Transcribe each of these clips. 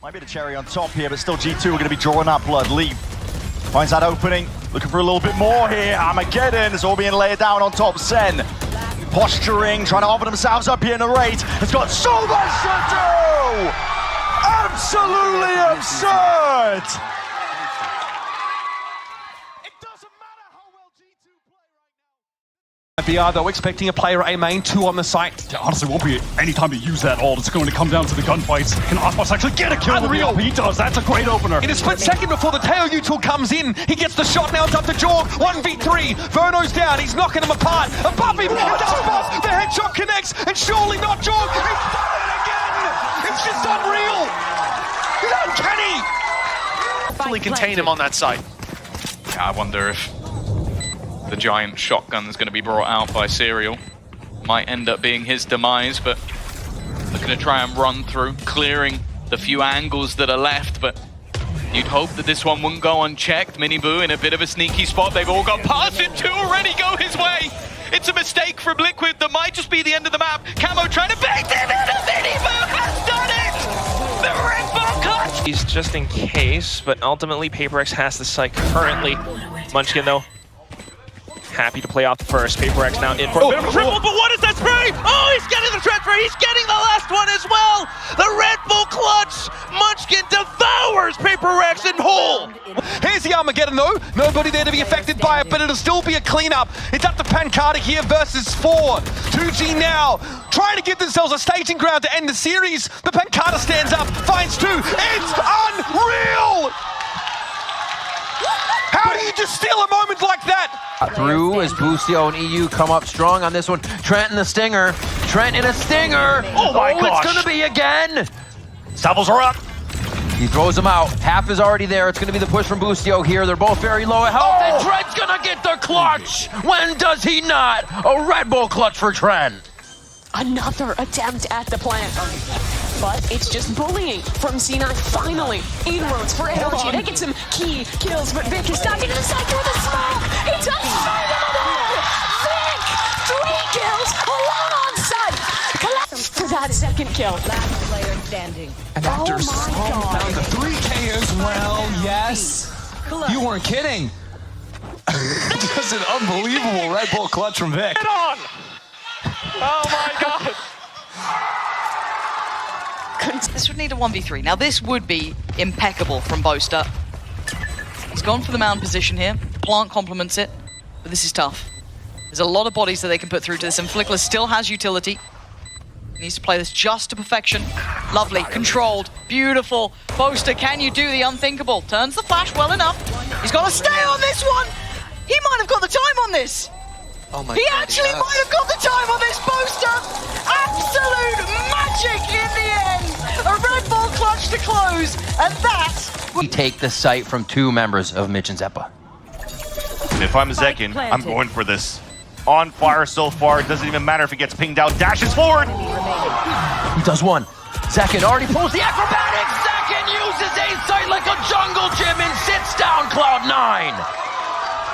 Might be the cherry on top here, but still G2 are going to be drawing that blood. Lee finds that opening, looking for a little bit more here. Armageddon is all being laid down on top. Sen posturing, trying to offer themselves up here in the raid. It's got so much to do! Absolutely absurd! BR though, expecting a player A main, 2 on the site. There honestly won't be any time to use that ult. It's going to come down to the gunfights. Can Aspas actually get a kill? Unreal. He does. That's a great opener. In a split second before the tail util comes in, he gets the shot. Now it's up to Jorg. 1v3. Verno's down. He's knocking him apart. Above him, it's Aspas. The headshot connects, and surely not Jorg. He's done it again. It's just unreal. It's uncanny. Fully contain him on that side. Yeah, I wonder if the giant shotgun is going to be brought out by Serial. Might end up being his demise, but looking to try and run through, clearing the few angles that are left, but you'd hope that this one wouldn't go unchecked. Miniboo in a bit of a sneaky spot. They've all got past it to already go his way. It's a mistake from Liquid that might just be the end of the map. Camo trying to bait him in, and Miniboo has done it! The Red Bull clutch! He's just in case, but ultimately PaperX has the site currently. Munchkin though, happy to play out the first. PaperX now in for a bit of a triple, but what is that spray? Oh, he's getting the transfer, he's getting the last one as well! The Red Bull clutch! Munchkin devours PaperX in whole! Here's the Armageddon though. Nobody there to be affected by it, but it'll still be a cleanup. It's up to Pancada here versus 4. 2G now, trying to give themselves a staging ground to end the series, but Pancada stands up, finds 2. It's unreal! How do you just steal a moment like that? Through as Boostio and EU come up strong on this one. Trent in the stinger. Trent in a stinger. Oh my gosh. It's gonna be again. Saddles are up. He throws them out. Half is already there. It's gonna be the push from Boostio here. They're both very low at health. And Trent's gonna get the clutch. When does he not? A Red Bull clutch for Trent. Another attempt at the plant. But it's just bullying from C9. Finally, inroads for energy. They get some key kills, but Vic is stuck into the sector with a smoke. He doesn't find him at all. Vic, 3 kills, alongside. Collapse for that second kill. Last player standing. And after God. down to 3K as well, yes. You weren't kidding. Just an unbelievable Red Bull clutch from Vic. Get on! Oh my god! This would need a 1v3. Now this would be impeccable from Boaster. He's gone for the mound position here. Plant complements it, but this is tough. There's a lot of bodies that they can put through to this, and Flickler still has utility. He needs to play this just to perfection. Lovely, controlled, beautiful. Boaster, can you do the unthinkable? Turns the flash well enough. He's got to stay on this one. He might have got the time on this. Oh my He God, actually might have got the time on this, Boaster! Absolute magic in the end! A Red Bull clutch to close, and that... We take the site from 2 members of Mitch and Zeppa. If I'm Zekken, I'm going for this. On fire so far, it doesn't even matter if he gets pinged out, dashes forward! He does one. Zekken already pulls the acrobatics. Zekken uses a site like a jungle gym and sits down Cloud9.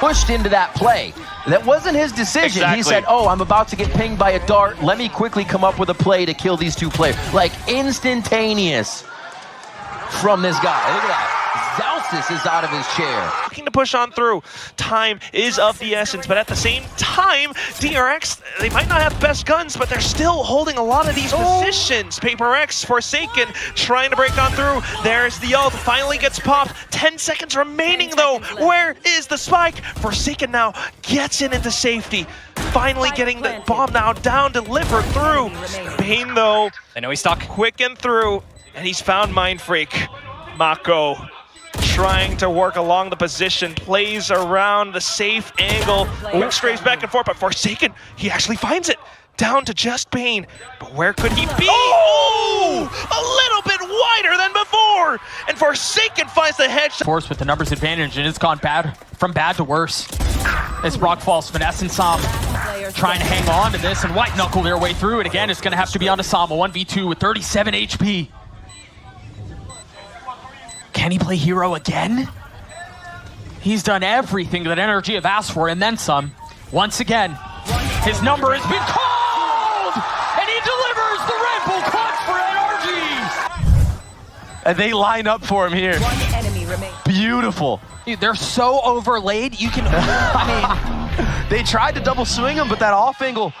Pushed into that play. That wasn't his decision. Exactly. He said, oh, I'm about to get pinged by a dart. Let me quickly come up with a play to kill these 2 players. Like instantaneous from this guy. Look at that. Selsus is out of his chair. Looking to push on through. Time is of the essence, but at the same time, DRX, they might not have the best guns, but they're still holding a lot of these positions. PaperX, Forsaken, trying to break on through. There's the ult, finally gets popped. 10 seconds remaining though. Where is the spike? Forsaken now gets into safety. Finally getting the bomb now down, delivered through. Bane though, I know he's stuck. quick and through, and he's found Mind Freak. Mako trying to work along the position, plays around the safe angle, Wick strays back and forth, but Forsaken, he actually finds it. Down to just Bane, but where could he be? Oh! A little bit wider than before, and Forsaken finds the headshot. Force with the numbers advantage, and it's gone bad, from bad to worse. As Brock falls, Finesse and Sam trying to hang on to this and white knuckle their way through it. Again, it's going to have to be on to Sam, a 1v2 with 37 HP. Can he play hero again? He's done everything that Energy have asked for and then some. Once again, his number has been called! And he delivers the Red Bull clutch for Energy! And they line up for him here. One enemy remains. Beautiful. Dude, they're so overlaid, you can, I mean... They tried to double swing him, but that off angle.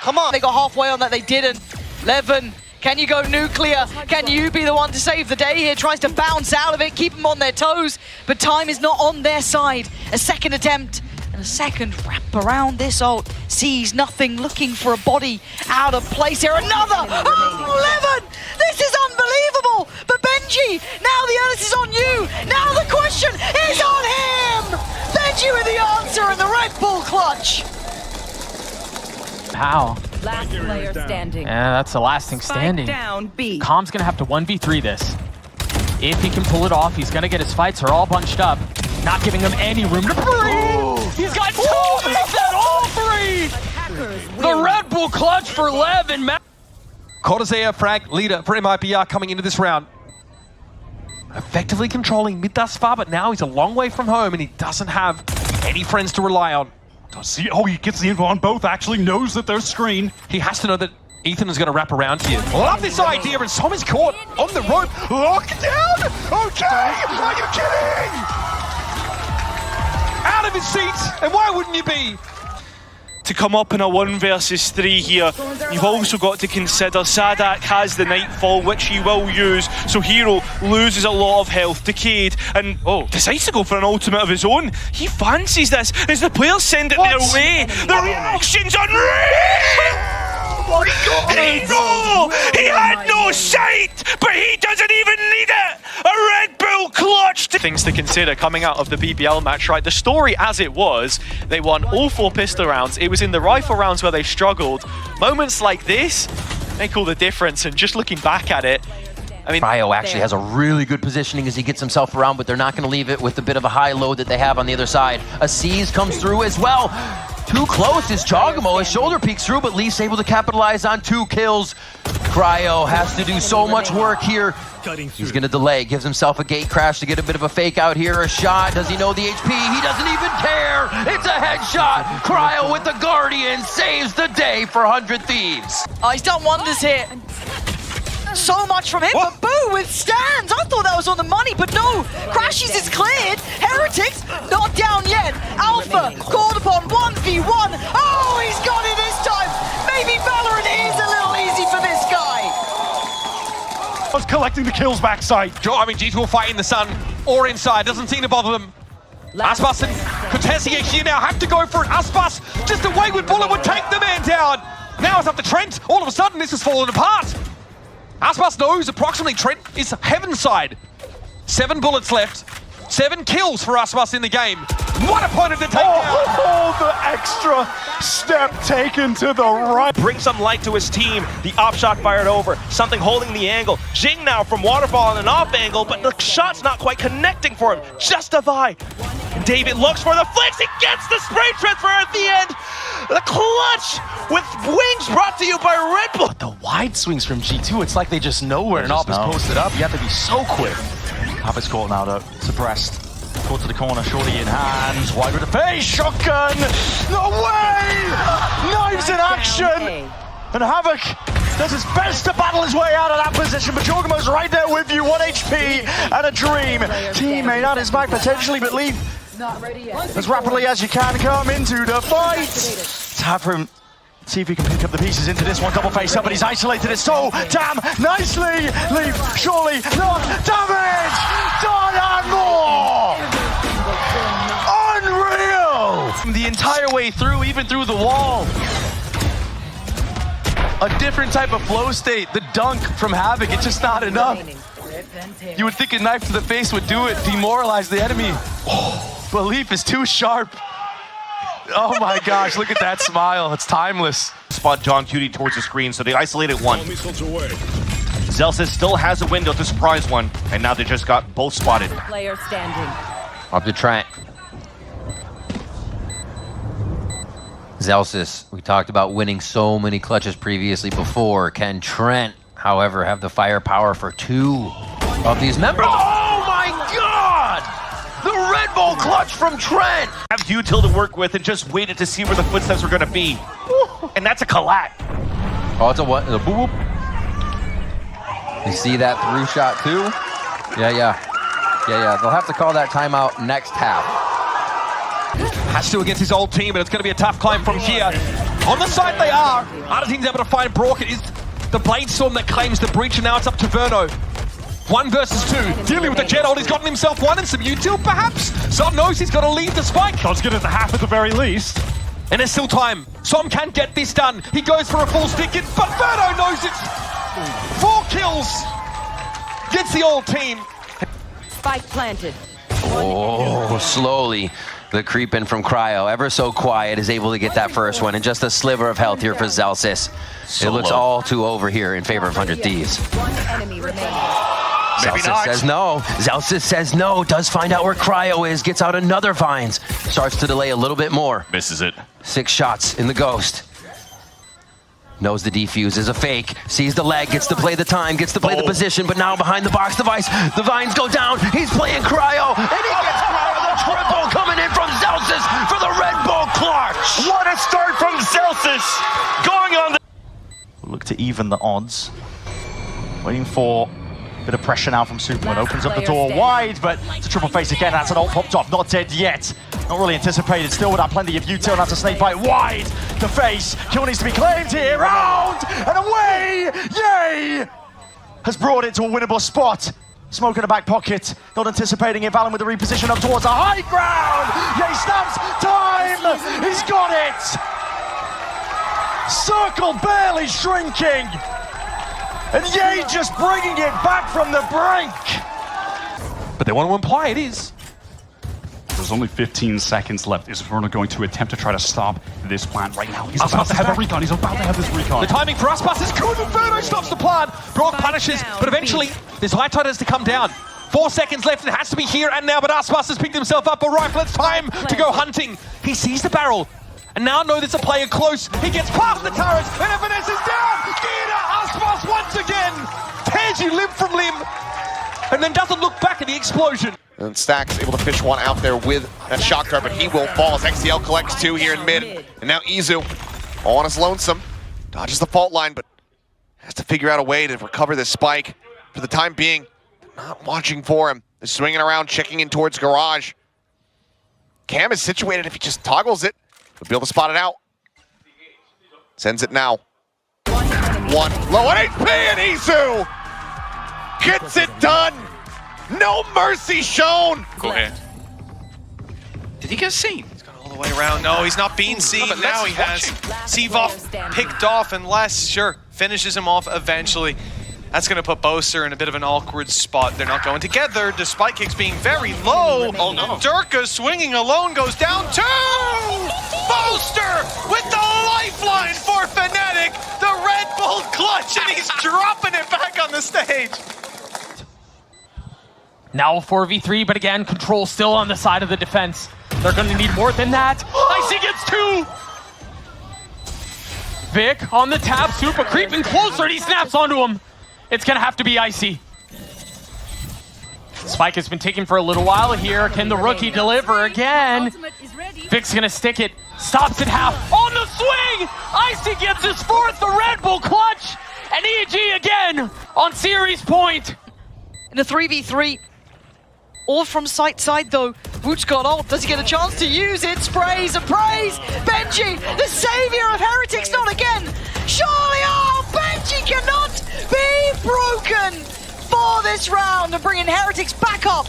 Come on. They got halfway on that, they didn't. Levin, can you go nuclear? Can you be the one to save the day here? Tries to bounce out of it, keep them on their toes, but time is not on their side. A second attempt and a second wrap around this ult. Sees nothing, looking for a body out of place here. Another! Oh, Levin! This is unbelievable! But Benji, now the onus is on you! Now the question is on him! Benji with the answer and the Red Bull clutch! How? Last player standing. Yeah, that's the last thing standing. Spike down B. Com's gonna have to 1v3 this. If he can pull it off, he's gonna get his fights are all bunched up. Not giving him any room to breathe! He's got two! Make that all three! The Red Bull clutch for Lev and Matt. Cortezea, frag, leader for MIBR coming into this round. Effectively controlling mid thus far, but now he's a long way from home and he doesn't have any friends to rely on. See, oh, he gets the info on both, actually knows that there's screen. He has to know that Ethan is going to wrap around here. Love this idea, and Som is caught on the rope. Locked down! Okay! Are you kidding? Out of his seat, and why wouldn't you be? To come up in a 1 versus 3 here, you've also got to consider Sadak has the Nightfall, which he will use, so Hero loses a lot of health. Decayed, and decides to go for an ultimate of his own. He fancies this as the players send it their way. The reaction's unreal! Oh my God! Hero! He had no sight, but he doesn't even need it! A Red Bull clutch! Things to consider coming out of the BBL match, right? The story as it was, they won all 4 pistol rounds. It was in the rifle rounds where they struggled. Moments like this make all the difference, and just looking back at it, I mean... Cryo actually has a really good positioning as he gets himself around, but they're not going to leave it with the bit of a high load that they have on the other side. A Seize comes through as well. Too close is Chogamo. His shoulder peeks through, but Leaf's able to capitalize on 2 kills. Cryo has to do so much work here. He's going to delay, gives himself a gate crash to get a bit of a fake out here. A shot. Does he know the HP? He doesn't even care. It's a headshot. Cryo with the Guardian saves the day for 100 Thieves. Oh, he's done wonders here. So much from him, but Boo withstands. I thought that was on the money, but no. Crashes is cleared. Heretics not down yet. Alpha called upon 1v1. Oh, he's got it this time. Maybe Valorant is a little easy for this guy. Was collecting the kills backside. I mean, G2 will fight in the sun or inside. Doesn't seem to bother them. Aspas and Cortezea here now have to go for it. Aspas, just a wayward bullet would take the man down. Now it's up to Trent. All of a sudden, this has fallen apart. Aspas knows approximately Trent is heaven side. 7 bullets left. 7 kills for Aspas in the game. What opponent to take down! Oh, the extra step taken to the right. Bring some light to his team. The op shot fired over. Something holding the angle. Jing now from Waterfall on an off angle, but the shot's not quite connecting for him. Justify. David looks for the flicks. He gets the spray transfer at the end. The clutch with wings brought to you by Red Bull. The wide swings from G2, it's like they just know where an op is posted up. You have to be so quick. Havoc's caught now though, suppressed. Caught to the corner, shorty in hands, wide with the face, shotgun! No way! Knives in action! And Havoc does his best to battle his way out of that position, but Jorgamo's right there with you, 1 HP and a dream. Teammate on his back potentially, but leave as rapidly as you can come into the fight. Tap for him. See if he can pick up the pieces into this one. Double face up, but he's isolated it so damn nicely. Leave, surely not damage. Done and more. Unreal. The entire way through, even through the wall. A different type of flow state. The dunk from Havoc, it's just not enough. You would think a knife to the face would do it, demoralize the enemy. But Leaf is too sharp. Oh my gosh, look at that smile. It's timeless. Spot John Cutie towards the screen, so they isolated one. Selsus still has a window to surprise one, and now they just got both spotted. Player standing. Up to Trent. Selsus, we talked about winning so many clutches previously before. Can Trent, however, have the firepower for 2 of these members? Oh my God! The Red Bull clutch from Trent! Have util to work with and just waited to see where the footsteps were going to be. And that's a collat. Oh, it's a what? It's a boop. You see that through shot too? Yeah. They'll have to call that timeout next half. Has to against his old team, but it's going to be a tough climb from here. On the side they are. Other team's able to find Brock. It is the Bladestorm that claims the breach, and now it's up to Verno. 1 versus 2. Dealing with the jet ult, he's gotten himself one and some util perhaps. Som knows he's got to leave the spike. Let's get it to half at the very least. And there's still time. Som can get this done. He goes for a full stick in, but Verno knows it's 4 kills. Gets the old team. Spike planted. Oh, slowly. The creep in from Cryo, ever so quiet, is able to get that first one, and just a sliver of health here for Selsus. It looks all too over here in favor of 100 Thieves. One enemy remaining. Selsus says no. Selsus says no, does find out where Cryo is, gets out another Vines. Starts to delay a little bit more. Misses it. 6 shots in the Ghost. Knows the defuse is a fake, sees the leg, gets to play the time, gets to play the position, but now behind the box device, the Vines go down, he's playing Cryo, and he gets Cryo, the triple coming in from Selsus for the Red Bull clutch! What a start from Selsus! Going on the... Look to even the odds. Waiting for a bit of pressure now from Supa. Opens up the door wide, but it's a triple face again. That's an ult popped off, not dead yet. Not really anticipated, still with that plenty of util. That's a snake bite wide. The face, kill needs to be claimed here. Round and away, yay! Has brought it to a winnable spot. Smoke in the back pocket, not anticipating it. Valon with the reposition up towards the high ground. Yay, snaps, time, he's got it. Circle barely shrinking. And Ye just bringing it back from the brink. But they want to imply it is. There's only 15 seconds left. Is Verno going to attempt to try to stop this plant right now? He's about to have a recon. He's about to have this recon. The timing for Aspas is good, and Verno stops the plant. Brock punishes, but eventually this high tide has to come down. 4 seconds left, it has to be here and now, but Aspas has picked himself up a rifle. It's time to go hunting. He sees the barrel, and now knows there's a player close. He gets past the turret, and Evanes is down. Get Aspas once again. Tears you limb from limb, and then doesn't look back at the explosion. And Stack's able to fish one out there with that shock dart, but he will fall as XCL collects 2 here in mid. And now Izu, all on his lonesome, dodges the fault line, but has to figure out a way to recover this spike. For the time being, not watching for him. They're swinging around, checking in towards garage. Cam is situated if he just toggles it. He'll be able to spot it out. Sends it now. One low on HP, and Izu gets it done. No mercy shown! Cool here. Did he get seen? He's gone all the way around. No, he's not being seen. Now he has Seavoff picked off, and Les, sure, finishes him off eventually. That's going to put Boaster in a bit of an awkward spot. They're not going together, despite kicks being very low. Oh no. Durka swinging alone goes down too! Boaster with the lifeline for Fnatic, the Red Bull clutch, and he's dropping it back on the stage. Now a 4v3, but again, control still on the side of the defense. They're gonna need more than that. Icy gets 2! Vic on the tap, Supa creeping closer, and he snaps onto him. It's gonna have to be Icy. Spike has been taken for a little while here. Can the rookie deliver again? Vic's gonna stick it, stops at half, on the swing! Icy gets his 4th, the Red Bull clutch! And EG again on series point. In a 3v3, all from side to side though. Wooch got ult, does he get a chance to use it? Sprays and praise! Benji, the savior of Heretics, not again! Surely, oh, Benji cannot be broken for this round and bringing Heretics back up.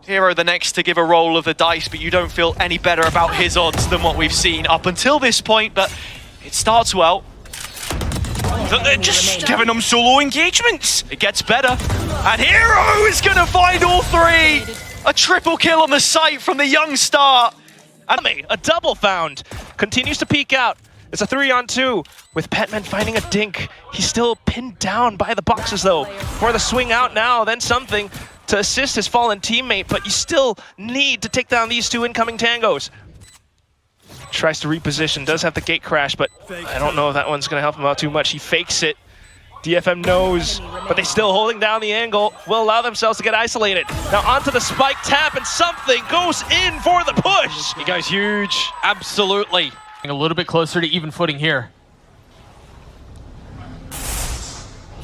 Hero the next to give a roll of the dice, but you don't feel any better about his odds than what we've seen up until this point, but it starts well. They're just giving them solo engagements. It gets better. And Hero is going to find all 3. A triple kill on the site from the young star. A double found. Continues to peek out. It's a 3-on-2 with Pman finding a dink. He's still pinned down by the boxes though. For the swing out now, then something to assist his fallen teammate, but you still need to take down these 2 incoming tangos. Tries to reposition, does have the gate crash, but I don't know if that one's gonna help him out too much. He fakes it. DFM knows, but they're still holding down the angle, will allow themselves to get isolated. Now onto the spike tap, and something goes in for the push. He goes huge, absolutely. A little bit closer to even footing here.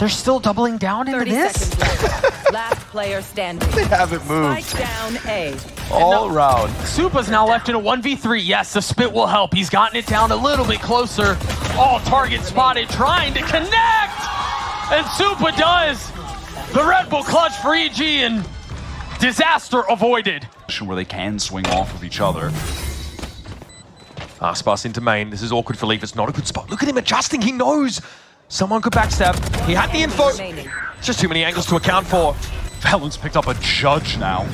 They're still doubling down into 30 this? seconds left. Last player standing. They haven't moved. Spike down A. All round. Supa's now left in a 1v3. Yes, the spit will help. He's gotten it down a little bit closer. All target spotted, trying to connect! And Supa does! The Red Bull clutch for EG and disaster avoided. Where they can swing off of each other. Aspas into main. This is awkward for Leaf. It's not a good spot. Look at him adjusting. He knows someone could backstab. He had the info. It's just too many angles to account for. Valon's picked up a judge now.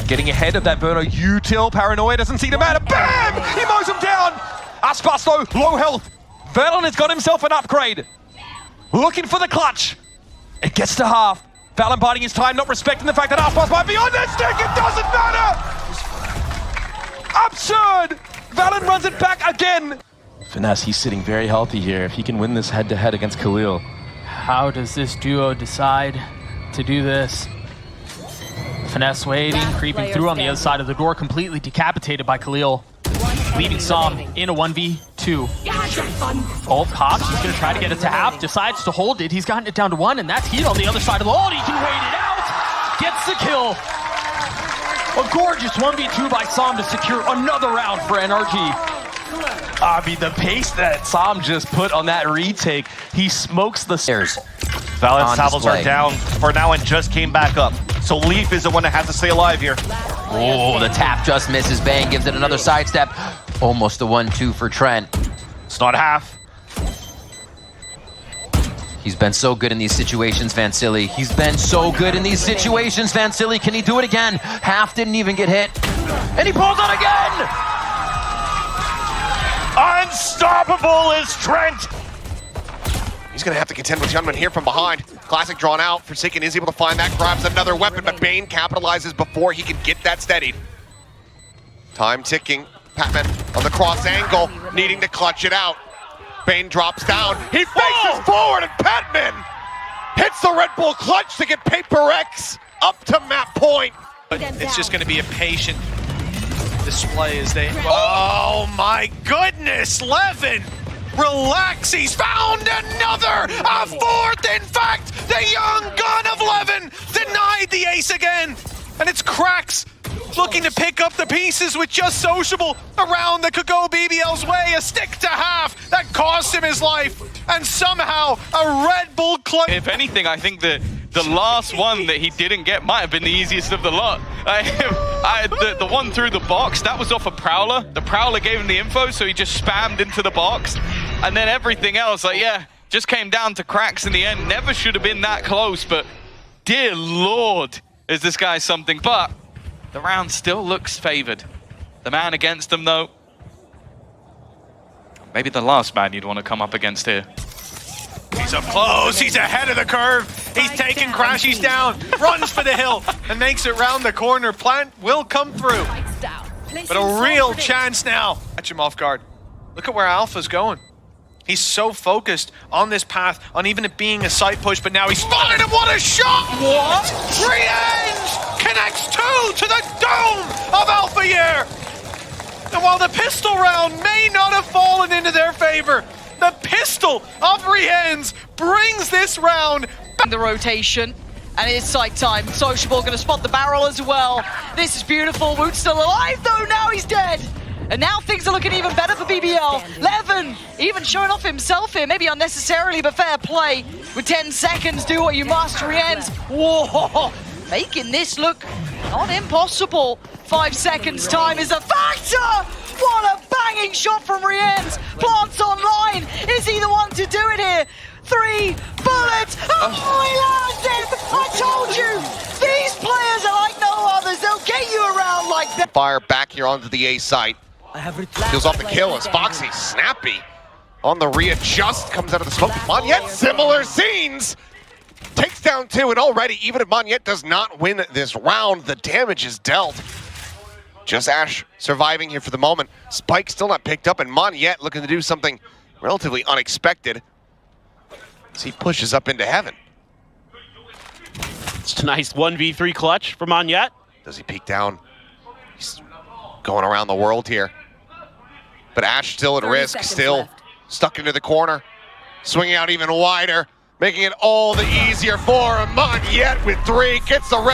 Getting ahead of that Verno util. Paranoia doesn't seem to matter. Bam! He mows him down. Aspas though, low health. Valon has got himself an upgrade. Looking for the clutch. It gets to half. Valon biding his time, not respecting the fact that Aspas might be on that stick. It doesn't matter. Absurd. Valon runs it back again. Finesse, he's sitting very healthy here. If he can win this head-to-head against Khalil. How does this duo decide to do this? Finesse waiting, creeping through on the other side of the door, completely decapitated by Khalil. Leaving Som in a 1v2. Ult pops, he's gonna try to get it to half, decides to hold it. He's gotten it down to 1, and that's heat on the other side of the ult. He can wait it out, gets the kill. A gorgeous 1v2 by Som to secure another round for NRG. I mean, the pace that Som just put on that retake, he smokes the stairs. Valon's saddles are down for now and just came back up. So Leaf is the one that has to stay alive here. Oh, the tap just misses. Bang gives it another sidestep. Almost a 1-2 for Trent. It's not half. He's been so good in these situations, Vansili. He's been so good in these situations, Vansili. Can he do it again? Half didn't even get hit. And he pulls out again! Unstoppable is Trent! He's gonna have to contend with Youngman here from behind. Classic drawn out. Forsaken is able to find that, grabs another weapon, but Bane capitalizes before he can get that steadied. Time ticking. Pman on the cross angle, needing to clutch it out. Bane drops down. He faces forward, and Pman hits the Red Bull clutch to get Paper X up to map point. But it's just going to be a patient display as they... Oh my goodness, Levin! Relax, he's found another! A fourth, in fact! The young gun of Levin denied the ace again! And it's Cracks looking to pick up the pieces with just sociable around that could go BBL's way. A stick to half that cost him his life. And somehow a Red Bull clutch. If anything, I think the last one that he didn't get might have been the easiest of the lot. The one through the box, that was off a Prowler. The Prowler gave him the info, so he just spammed into the box. And then everything else, like, yeah, just came down to Cracks in the end. Never should have been that close, but dear Lord, is this guy something. But the round still looks favored. The man against them, though, maybe the last man you'd want to come up against here. He's up close, he's ahead of the curve. He's taking Crashies down, runs for the hill, and makes it round the corner. Plant will come through. But a real chance now. Catch him off guard. Look at where Alpha's going. He's so focused on this path, on even it being a side push, but now he's spotted him. What a shot! What? Rehens connects two to the dome of Alpha Year. And while the pistol round may not have fallen into their favor, the pistol of Rehens brings this round. The rotation, and it's sight time. Sociable gonna spot the barrel as well. This is beautiful. Woot's still alive though, now he's dead. And now things are looking even better for BBL. Levin even showing off himself here, maybe unnecessarily, but fair play. With 10 seconds, do what you must, Rehens. Whoa, making this look not impossible. 5 seconds time is a factor. What a banging shot from Rehens. Plants online. Is he the one to do it here? 3 bullets. Oh, he lands it. I told you. These players are like no others. They'll get you around like that. Fire back here onto the A site. Kills off the kill as Foxy snappy on the readjust, comes out of the smoke. Monyet, similar scenes. Takes down 2, and already, even if Monyet does not win this round, the damage is dealt. Just Ash surviving here for the moment. Spike still not picked up, and Monyet looking to do something relatively unexpected as he pushes up into heaven. It's a nice 1v3 clutch for Monyet. Does he peek down? He's going around the world here. But Ash still at risk, still stuck into the corner. Swinging out even wider. making it all the easier for him. Yet with 3, gets the